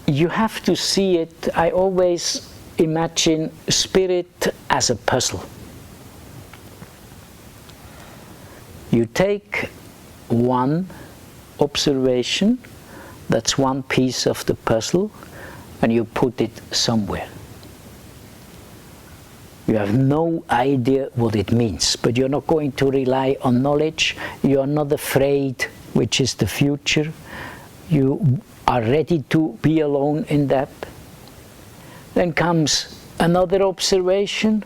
you have to see it. I always imagine spirit as a puzzle. You take one observation, that's one piece of the puzzle, and you put it somewhere. You have no idea what it means, but you're not going to rely on knowledge. You are not afraid, which is the future. You are ready to be alone in that. Then comes another observation,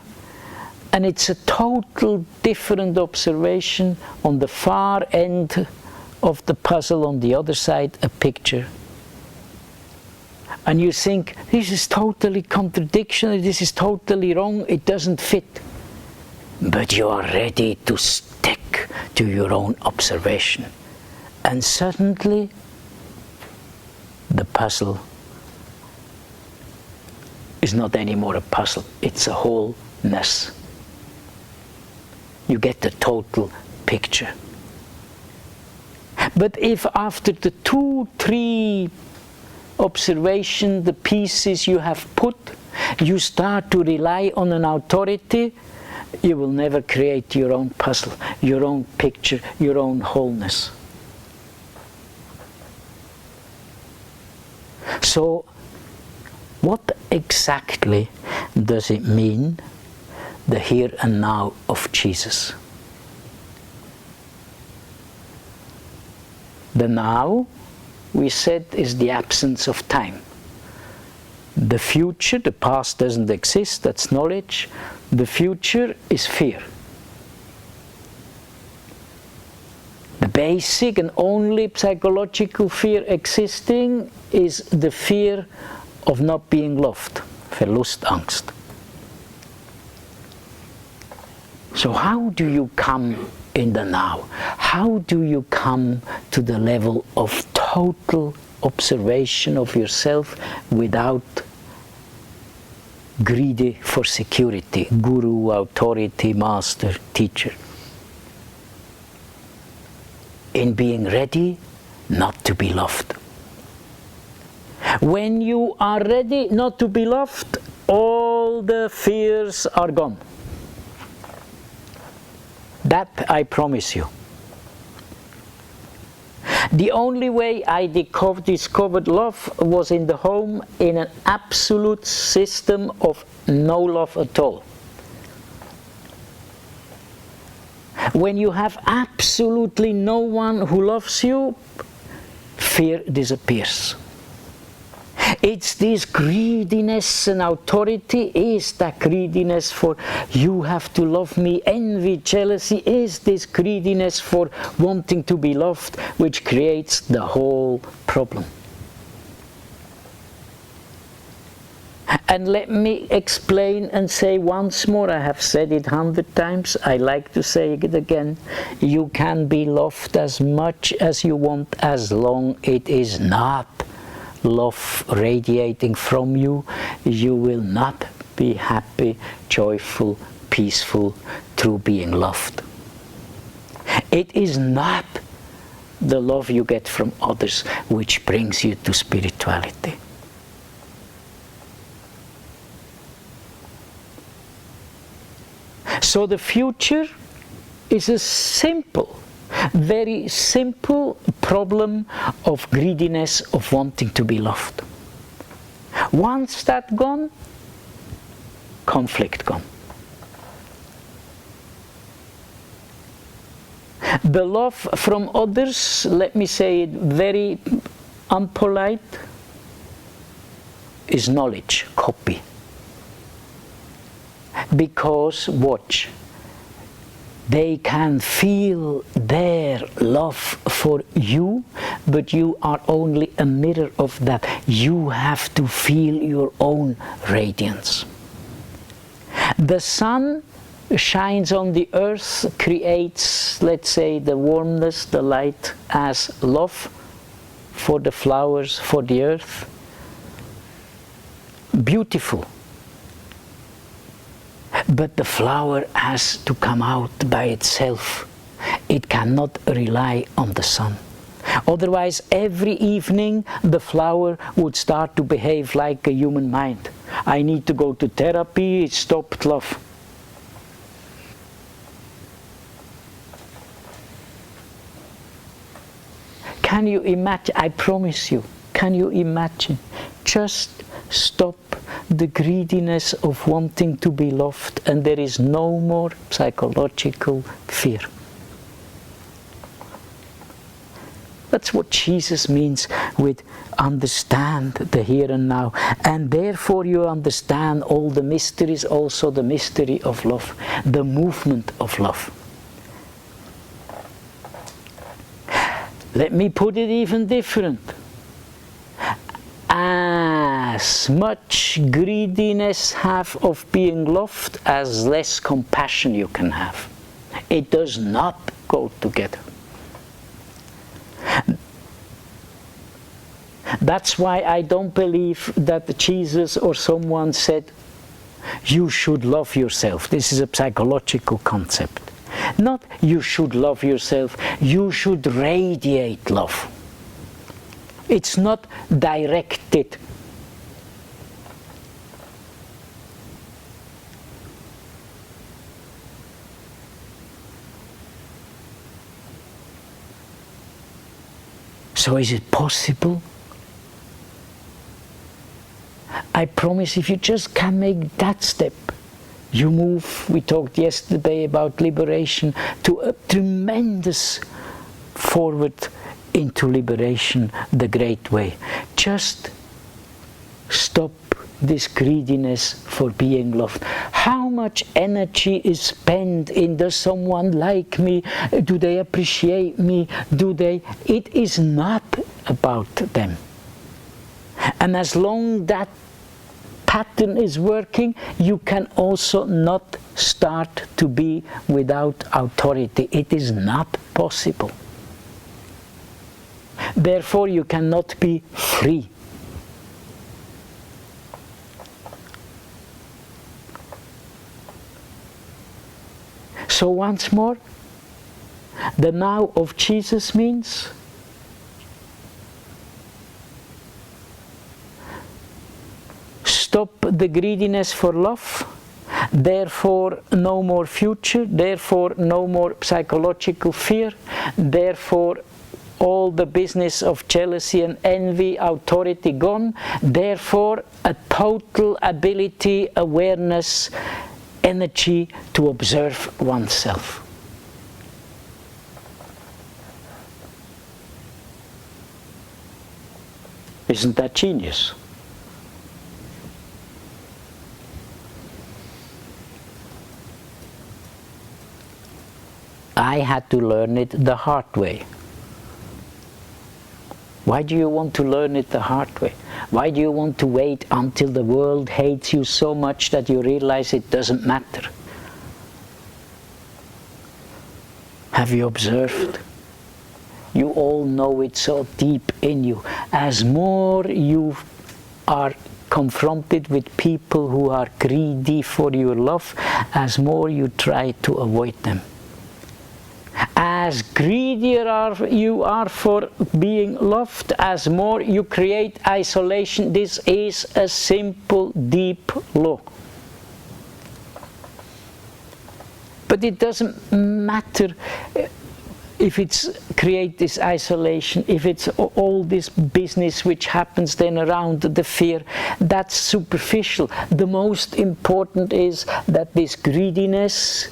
and it's a total different observation. On the far end of the puzzle, on the other side, a picture. And you think, this is totally contradictory, this is totally wrong, it doesn't fit. But you are ready to stick to your own observation. And suddenly, the puzzle is not anymore a puzzle, it's a wholeness. You get the total picture. But if after the 2-3 observation, the pieces you have put, you start to rely on an authority, you will never create your own puzzle, your own picture, your own wholeness. So, what exactly does it mean, the here and now of Jesus? The now, we said, is the absence of time. The future, the past doesn't exist, that's knowledge. The future is fear. The basic and only psychological fear existing is the fear of not being loved, Verlustangst. So how do you come in the now? How do you come to the level of total observation of yourself without greedy for security, guru, authority, master, teacher? In being ready not to be loved. When you are ready not to be loved, all the fears are gone. That I promise you. The only way I discovered love was in the home, in an absolute system of no love at all. When you have absolutely no one who loves you, fear disappears. It's this greediness and authority, is that greediness for you have to love me, envy, jealousy, is this greediness for wanting to be loved, which creates the whole problem. And let me explain and say once more, I have said it 100 times, I like to say it again, you can be loved as much as you want as long it is not love radiating from you. You will not be happy, joyful, peaceful through being loved. It is not the love you get from others which brings you to spirituality. So the future is a simple, very simple problem of greediness, of wanting to be loved. Once that gone, conflict gone. The love from others, let me say it very unpolite, is knowledge, copy. Because, watch, they can feel their love for you, but you are only a mirror of that. You have to feel your own radiance. The sun shines on the earth, creates, let's say, the warmness, the light as love for the flowers, for the earth. Beautiful. But the flower has to come out by itself. It cannot rely on the sun. Otherwise, every evening the flower would start to behave like a human mind. I need to go to therapy, it stopped love. Can you imagine? I promise you, can you imagine? Just stop the greediness of wanting to be loved, and there is no more psychological fear. That's what Jesus means with understand the here and now. And therefore you understand all the mysteries, also the mystery of love, the movement of love. Let me put it even different. As much greediness have of being loved, as less compassion you can have. It does not go together. That's why I don't believe that Jesus or someone said, you should love yourself. This is a psychological concept. Not you should love yourself, you should radiate love. It's not directed. So is it possible? I promise if you just can make that step, you move, we talked yesterday about liberation, to a tremendous forward into liberation, the great way. Just stop this greediness for being loved. How much energy is spent in, does someone like me? Do they appreciate me? Do they? It is not about them. And as long that pattern is working, you can also not start to be without authority. It is not possible. Therefore, you cannot be free. So once more, the now of Jesus means stop the greediness for love, therefore no more future, therefore no more psychological fear, therefore all the business of jealousy and envy, authority gone, therefore a total ability, awareness, energy to observe oneself. Isn't that genius? I had to learn it the hard way. Why do you want to learn it the hard way? Why do you want to wait until the world hates you so much that you realize it doesn't matter? Have you observed? You all know it so deep in you. As more you are confronted with people who are greedy for your love, as more you try to avoid them. As greedier you are for being loved, as more you create isolation. This is a simple, deep law. But it doesn't matter if it's create this isolation, if it's all this business which happens then around the fear. That's superficial. The most important is that this greediness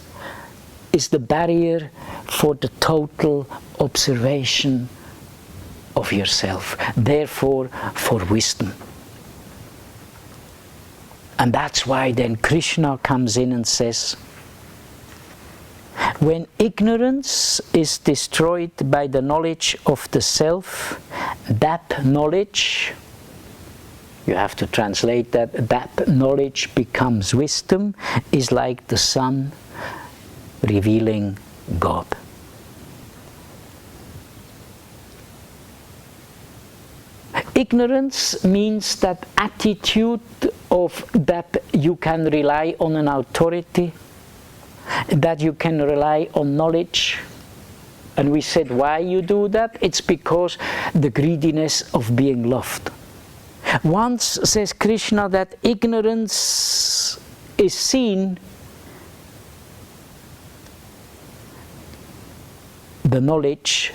is the barrier for the total observation of yourself, therefore for wisdom. And that's why then Krishna comes in and says, when ignorance is destroyed by the knowledge of the self, that knowledge, you have to translate that knowledge becomes wisdom, is like the sun revealing God. Ignorance means that attitude of that you can rely on an authority, that you can rely on knowledge, And we said, why you do that? It's because the greediness of being loved. Once, says Krishna, that ignorance is seen, the knowledge,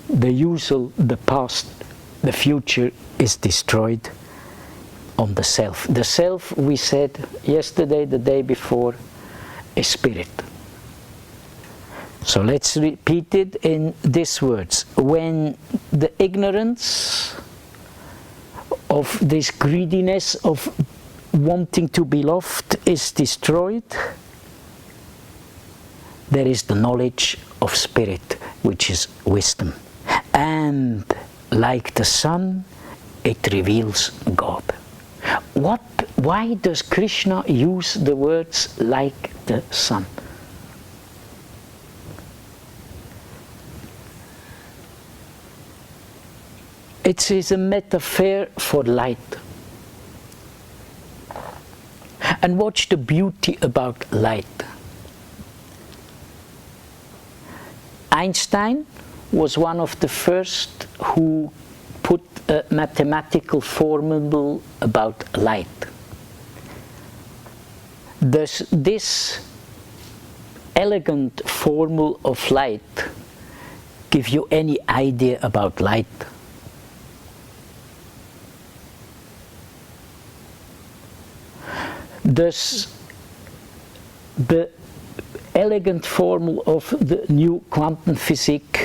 the usual, the past, the future is destroyed on the self. The self, we said yesterday, the day before, is spirit. So let's repeat it in these words. When the ignorance of this greediness of wanting to be loved is destroyed, there is the knowledge of spirit, which is wisdom. And like the sun, it reveals God. Why does Krishna use the words like the sun? It is a metaphor for light. And watch the beauty about light. Einstein was one of the first who put a mathematical formula about light. Does this elegant formula of light give you any idea about light? Does the elegant formula of the new quantum physics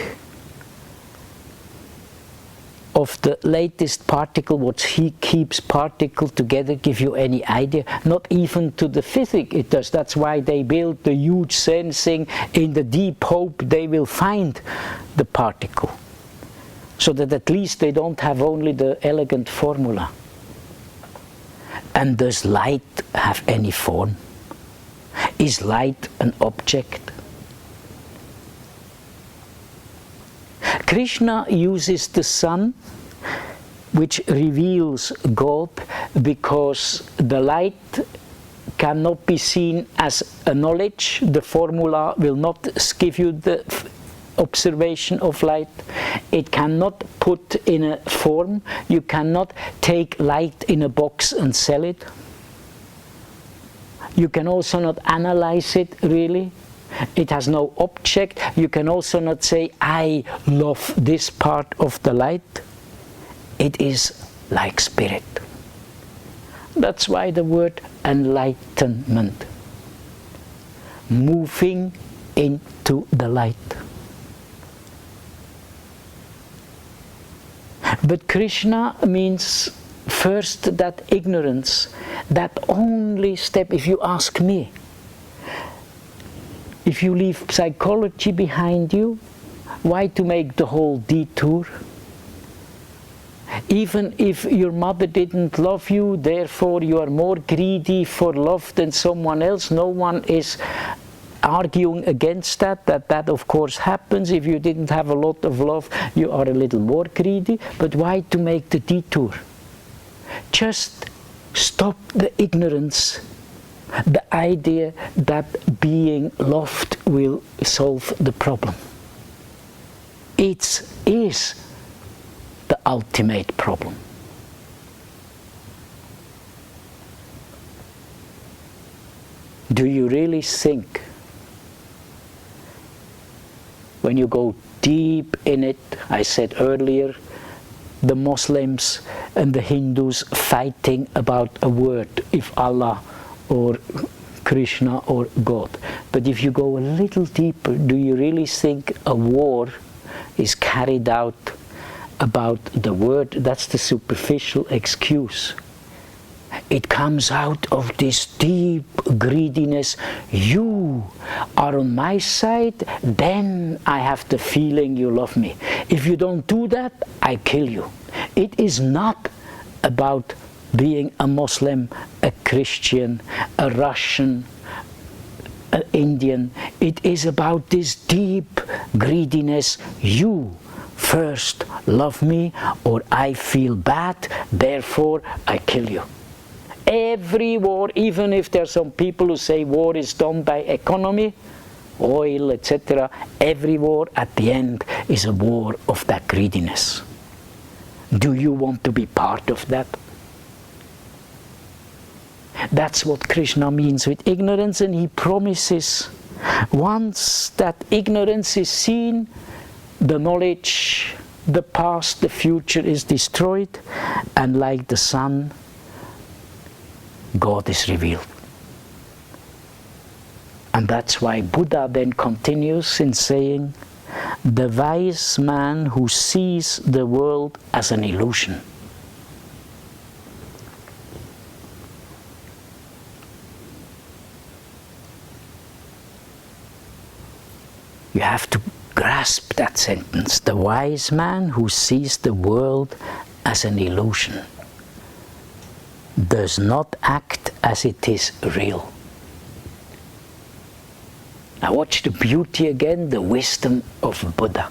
of the latest particle, what he keeps particle together, give you any idea? Not even to the physics it does. That's why they build the huge sensing in the deep hope they will find the particle, so that at least they don't have only the elegant formula. And does light have any form? Is light an object? Krishna uses the sun, which reveals God, because the light cannot be seen as a knowledge. The formula will not give you the observation of light. It cannot put in a form. You cannot take light in a box and sell it. You can also not analyze it really. It has no object. You can also not say, I love this part of the light. It is like spirit. That's why the word enlightenment. Moving into the light. But Krishna means first that ignorance, that only step. If you ask me, if you leave psychology behind you, why to make the whole detour? Even if your mother didn't love you, therefore you are more greedy for love than someone else, no one is arguing against that of course happens. If you didn't have a lot of love, you are a little more greedy. But why to make the detour? Just stop the ignorance, the idea that being loved will solve the problem. It is the ultimate problem. Do you really think, when you go deep in it, I said earlier, the Muslims and the Hindus fighting about a word, if Allah or Krishna or God. But if you go a little deeper, do you really think a war is carried out about the word? That's the superficial excuse. It comes out of this deep greediness. You are on my side, then I have the feeling you love me. If you don't do that, I kill you. It is not about being a Muslim, a Christian, a Russian, an Indian. It is about this deep greediness. You first love me, or I feel bad, therefore I kill you. Every war, even if there are some people who say war is done by economy, oil, etc. Every war at the end is a war of that greediness. Do you want to be part of that? That's what Krishna means with ignorance, and he promises once that ignorance is seen, the knowledge, the past, the future is destroyed, and like the sun, God is revealed. And that's why Buddha then continues in saying, the wise man who sees the world as an illusion. You have to grasp that sentence. The wise man who sees the world as an illusion does not act as it is real. Now watch the beauty again, the wisdom of Buddha.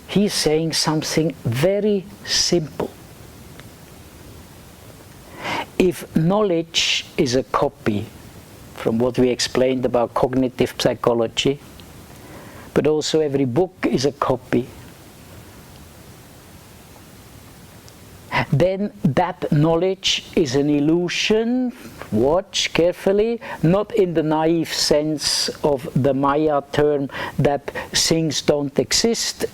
He's saying something very simple. If knowledge is a copy from what we explained about cognitive psychology, but also every book is a copy, then that knowledge is an illusion. Watch carefully, not in the naive sense of the Maya term that things don't exist.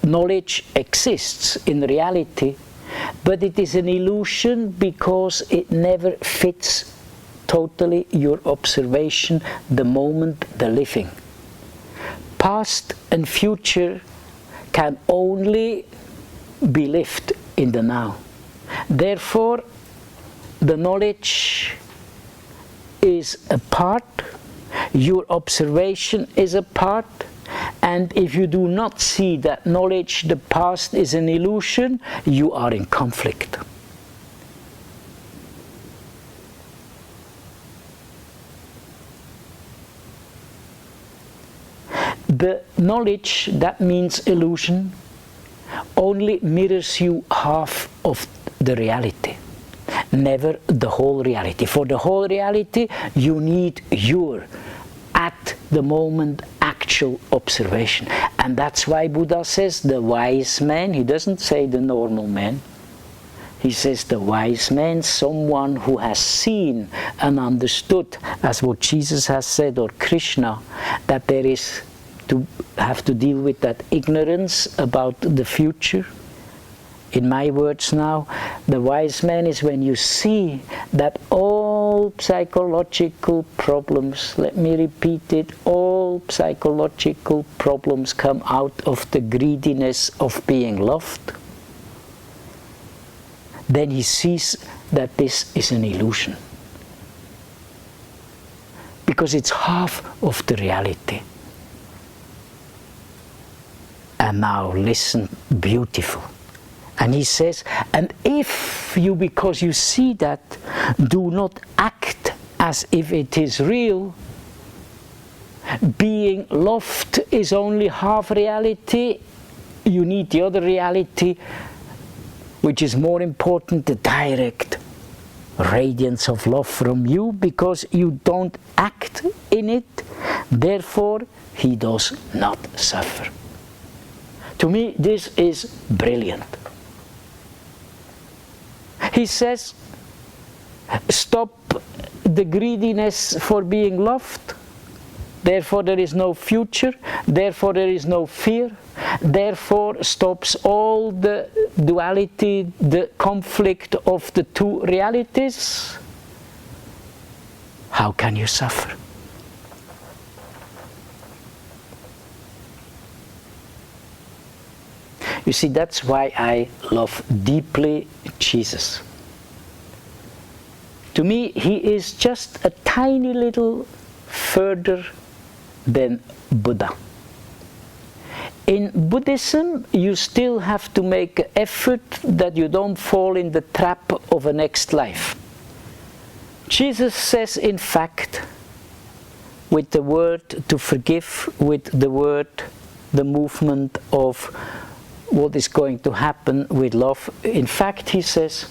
Knowledge exists in reality, but it is an illusion because it never fits totally your observation, the moment, the living. Past and future can only be lived in the now. Therefore, the knowledge is a part, your observation is a part, and if you do not see that knowledge, the past is an illusion, you are in conflict. The knowledge, that means illusion, only mirrors you half of the reality, never the whole reality. For the whole reality, you need your, at the moment, actual observation. And that's why Buddha says the wise man, he doesn't say the normal man. He says the wise man, someone who has seen and understood, as what Jesus has said, or Krishna, that there is to have to deal with that ignorance about the future. In my words now, the wise man is when you see that all psychological problems, let me repeat it, all psychological problems come out of the greediness of being loved. Then he sees that this is an illusion. Because it's half of the reality. And now listen, beautiful. And he says, and if you, because you see that, do not act as if it is real, being loved is only half reality, you need the other reality, which is more important, the direct radiance of love from you, because you don't act in it, therefore he does not suffer. To me, this is brilliant. He says, stop the greediness for being loved, therefore there is no future, therefore there is no fear, therefore stops all the duality, the conflict of the two realities. How can you suffer? You see, that's why I love deeply Jesus. To me, he is just a tiny little further than Buddha. In Buddhism, you still have to make an effort that you don't fall in the trap of a next life. Jesus says, in fact, with the word to forgive, with the word, the movement of what is going to happen with love. In fact, he says,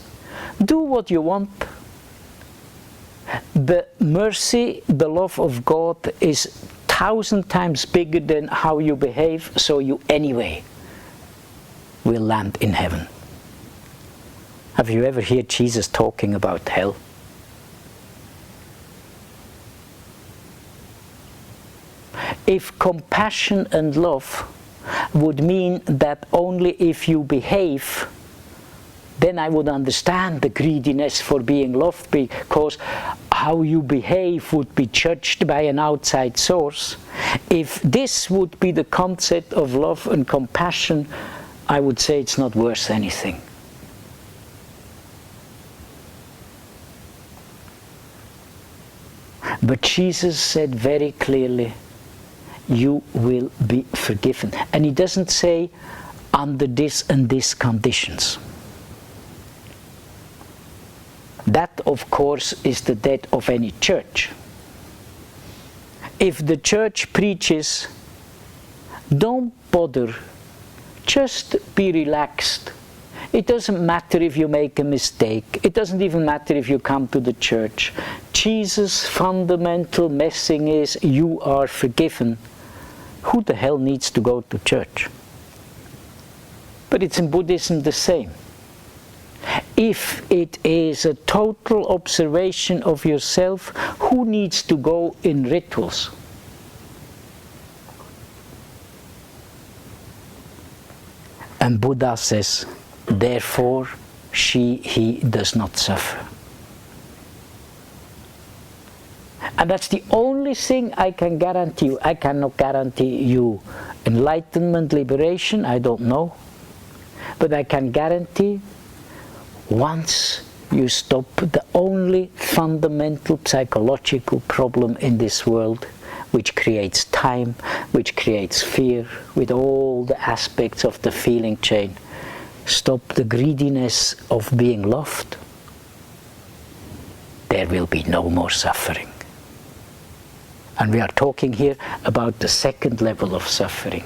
do what you want. the mercy, the love of God is 1,000 times bigger than how you behave, so you anyway will land in heaven. Have you ever heard Jesus talking about hell? If compassion and love would mean that only if you behave, then I would understand the greediness for being loved, because how you behave would be judged by an outside source. If this would be the concept of love and compassion, I would say it's not worth anything. But Jesus said very clearly, you will be forgiven. And he doesn't say under this and this conditions. That, of course, is the death of any church. If the church preaches, don't bother, just be relaxed. It doesn't matter if you make a mistake. It doesn't even matter if you come to the church. Jesus' fundamental message is, you are forgiven. Who the hell needs to go to church? But it's in Buddhism the same. If it is a total observation of yourself, who needs to go in rituals? And Buddha says, therefore he does not suffer. And that's the only thing I can guarantee you. I cannot guarantee you enlightenment, liberation, I don't know. But I can guarantee, once you stop the only fundamental psychological problem in this world, which creates time, which creates fear, with all the aspects of the feeling chain, stop the greediness of being loved, there will be no more suffering. And we are talking here about the second level of suffering,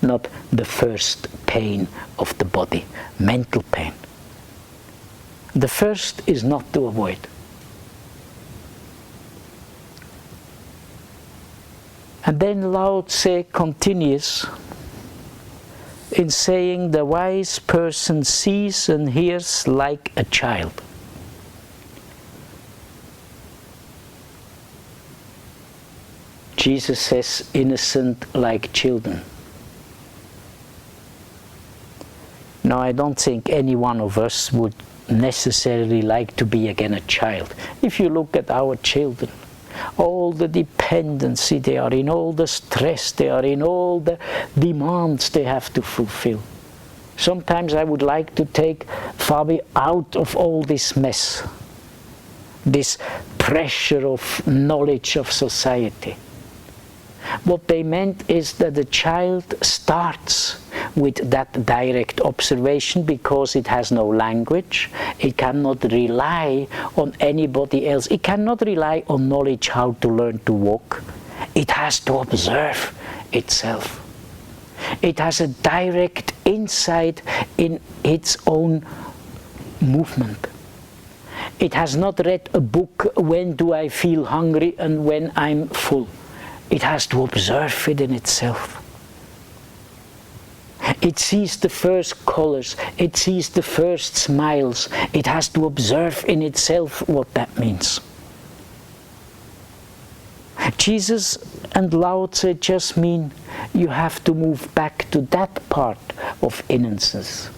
not the first pain of the body, mental pain. The first is not to avoid. And then Lao Tse continues in saying, the wise person sees and hears like a child. Jesus says, innocent like children. Now, I don't think any one of us would necessarily like to be again a child. If you look at our children, all the dependency they are in, all the stress they are in, all the demands they have to fulfill. Sometimes I would like to take Fabi out of all this mess, this pressure of knowledge of society. What they meant is that the child starts with that direct observation because it has no language. It cannot rely on anybody else. It cannot rely on knowledge how to learn to walk. It has to observe itself. It has a direct insight in its own movement. It has not read a book, when do I feel hungry and when I'm full. It has to observe it in itself. It sees the first colors, it sees the first smiles. It has to observe in itself what that means. Jesus and Lao Tse just mean you have to move back to that part of innocence.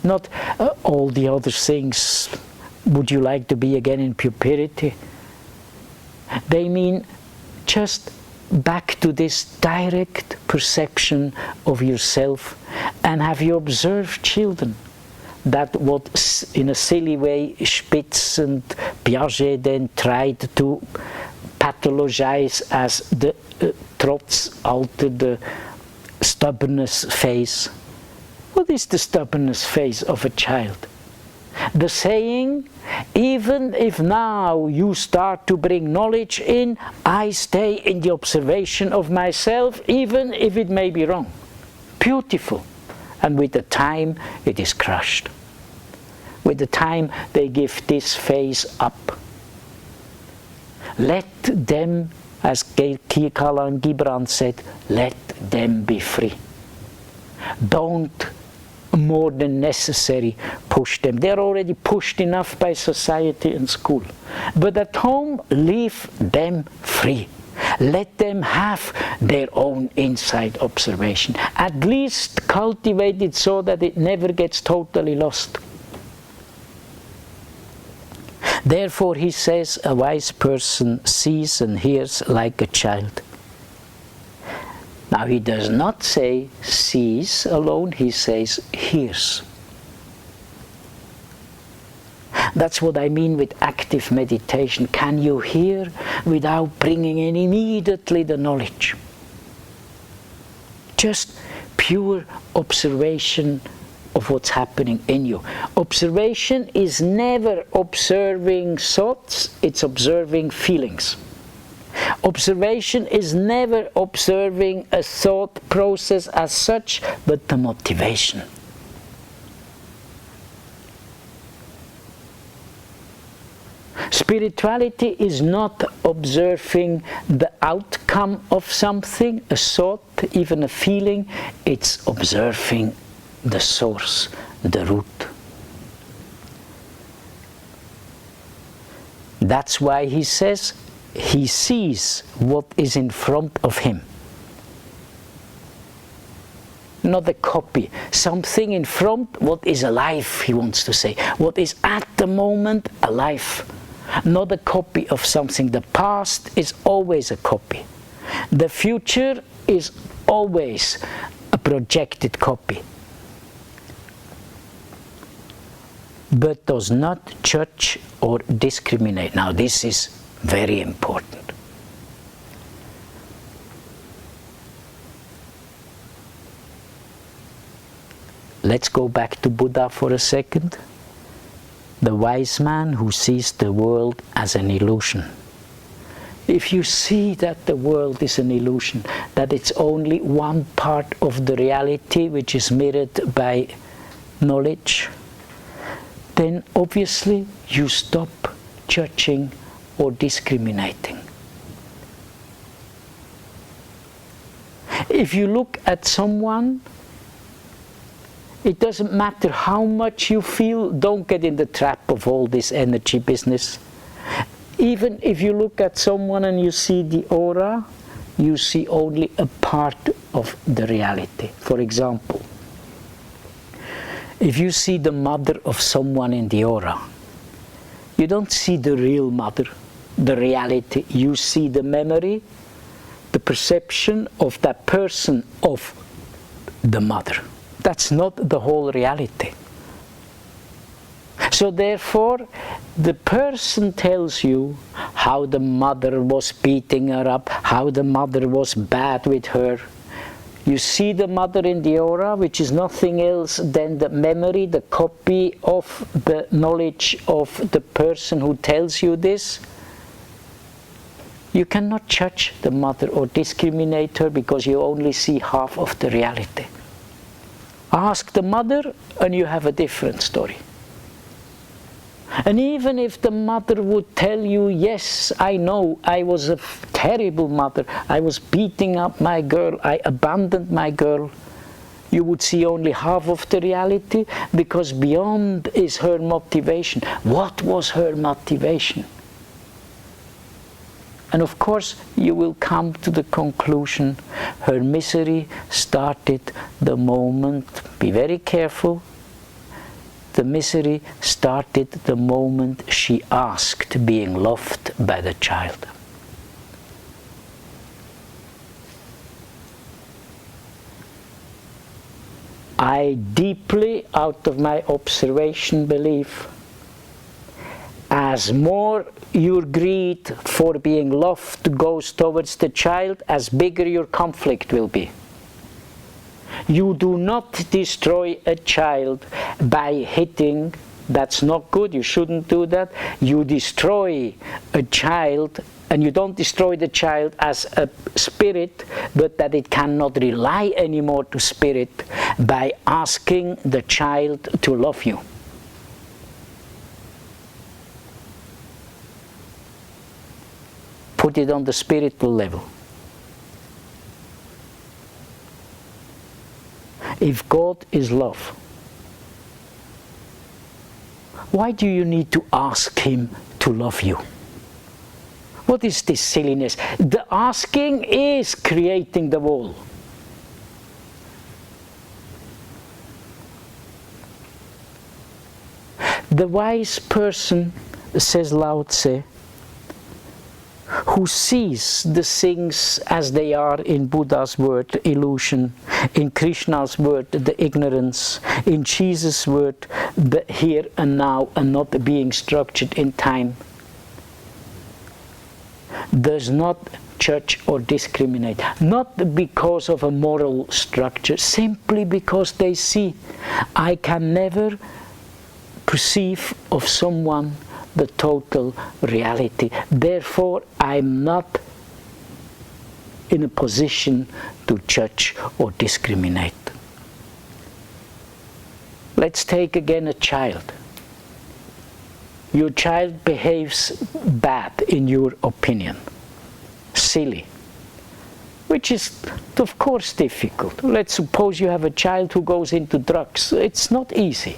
Not all the other things. Would you like to be again in purity? They mean just back to this direct perception of yourself. And have you observed, children, that what in a silly way Spitz and Piaget then tried to pathologize as the Trotzalter, the stubbornness phase. What is the stubbornness phase of a child? The saying, even if now you start to bring knowledge in, I stay in the observation of myself, even if it may be wrong. Beautiful. And with the time, it is crushed. With the time, they give this phase up. Let them, as Kalan Gibran said, let them be free. Don't more than necessary push them. They're already pushed enough by society and school. But at home, leave them free. Let them have their own inside observation. At least cultivate it so that it never gets totally lost. Therefore, he says, a wise person sees and hears like a child. Now, he does not say sees alone, he says hears. That's what I mean with active meditation. Can you hear without bringing in immediately the knowledge? Just pure observation of what's happening in you. Observation is never observing thoughts, it's observing feelings. Observation is never observing a thought process as such, but the motivation. Spirituality is not observing the outcome of something, a thought, even a feeling. It's observing the source, the root. That's why he says he sees what is in front of him. Not a copy. Something in front, what is alive, he wants to say. What is at the moment alive. Not a copy of something. The past is always a copy. The future is always a projected copy. But does not judge or discriminate. Now this is very important. Let's go back to Buddha for a second. The wise man who sees the world as an illusion. If you see that the world is an illusion, that it's only one part of the reality which is mirrored by knowledge, then obviously you stop judging or discriminating. If you look at someone, it doesn't matter how much you feel, don't get in the trap of all this energy business. Even if you look at someone and you see the aura, you see only a part of the reality. For example, if you see the mother of someone in the aura, you don't see the real mother, the reality. You see the memory, the perception of that person of the mother. That's not the whole reality. So therefore, the person tells you how the mother was beating her up, how the mother was bad with her. You see the mother in the aura, which is nothing else than the memory, the copy of the knowledge of the person who tells you this. You cannot judge the mother or discriminate her because you only see half of the reality. Ask the mother and you have a different story. And even if the mother would tell you, yes, I know, I was a terrible mother, I was beating up my girl, I abandoned my girl, you would see only half of the reality, because beyond is her motivation. What was her motivation? And of course, you will come to the conclusion, her misery started the moment, be very careful, the misery started the moment she asked being loved by the child. I deeply, out of my observation, believe as more your greed for being loved goes towards the child, as bigger your conflict will be. You do not destroy a child by hitting. That's not good, you shouldn't do that. You destroy a child, and you don't destroy the child as a spirit, but that it cannot rely anymore to spirit by asking the child to love you. Put it on the spiritual level. If God is love, why do you need to ask Him to love you? What is this silliness? The asking is creating the wall. The wise person, says Lao Tse, who sees the things as they are, in Buddha's word, illusion, in Krishna's word, the ignorance, in Jesus' word, the here and now, and not being structured in time, does not judge or discriminate, not because of a moral structure, simply because they see, I can never perceive of someone the total reality. Therefore, I'm not in a position to judge or discriminate. Let's take again a child. Your child behaves bad in your opinion, silly, which is of course difficult. Let's suppose you have a child who goes into drugs. It's not easy.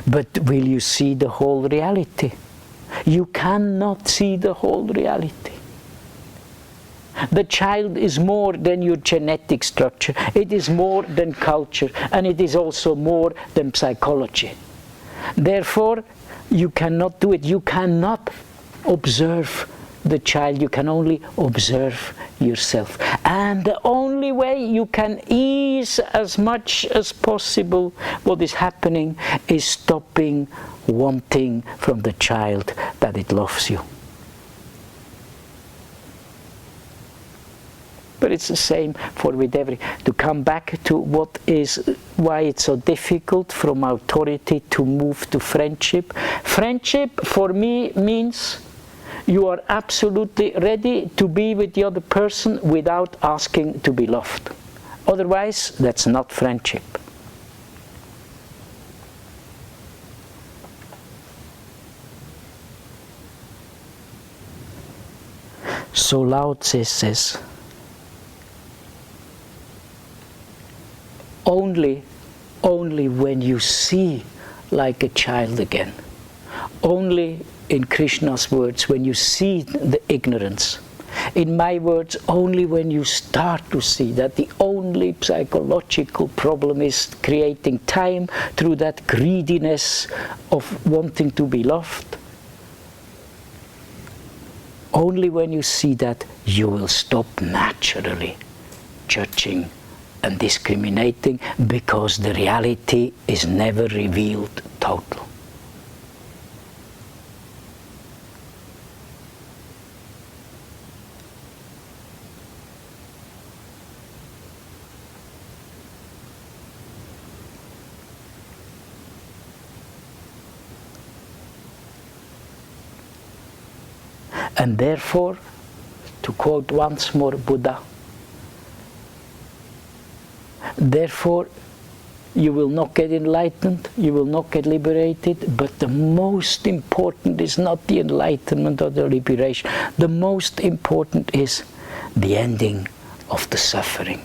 But will you see the whole reality? You cannot see the whole reality. The child is more than your genetic structure. It is more than culture, and it is also more than psychology. Therefore, you cannot do it. You cannot observe the child. You can only observe yourself. And the only way you can ease as much as possible what is happening is stopping wanting from the child that it loves you. But it's the same for with every. To come back to why it's so difficult from authority to move to friendship. Friendship for me means you are absolutely ready to be with the other person without asking to be loved. Otherwise, that's not friendship. So Lao Tse says, only when you see like a child again, only in Krishna's words, when you see the ignorance, in my words, only when you start to see that the only psychological problem is creating time through that greediness of wanting to be loved, only when you see that, you will stop naturally judging and discriminating, because the reality is never revealed total. And therefore, to quote once more Buddha, therefore you will not get enlightened, you will not get liberated, but the most important is not the enlightenment or the liberation. The most important is the ending of the suffering.